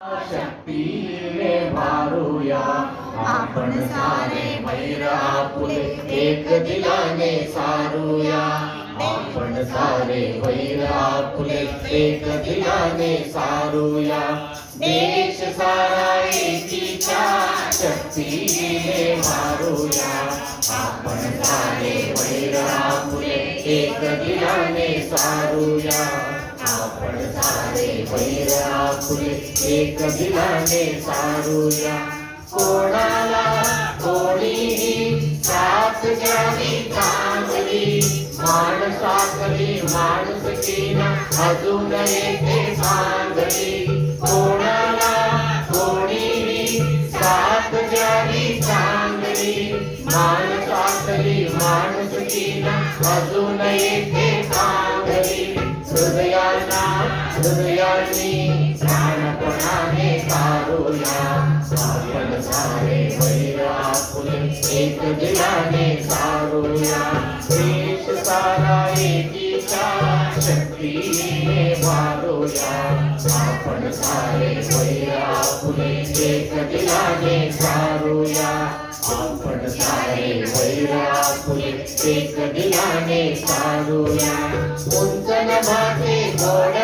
शक्तीने मारूया आपण सारे वैर आपुले एक दिलाने सारूया आपण सारे वैर आपुले एक दिलाने सारूया देश सारा एकीच्या शक्तीने मारूया आपण सारे वैर आपुले एक दिलाने सारूया आपण सारे वैर आपुले एक दिलाने सारूया कोणाला कोणीही साथ द्यावी चांगली माणसातली माणुसकीना अजून येते सांगली कोणाला कोणीही साथ द्यावी चांगली माणसातली माणुसकीना अजून येते सांगली हृदयानी प्राणपणाने सारूया आपण सारे वैर आपुले एक दिलाने सारूया देश सारा एकीच्या शक्तीने मारूया आपण सारे वैर आपुले एक दिलाने सारूया आपण सारे वैर आपुले एक दिलाने सारूया उंच नभाचे गोड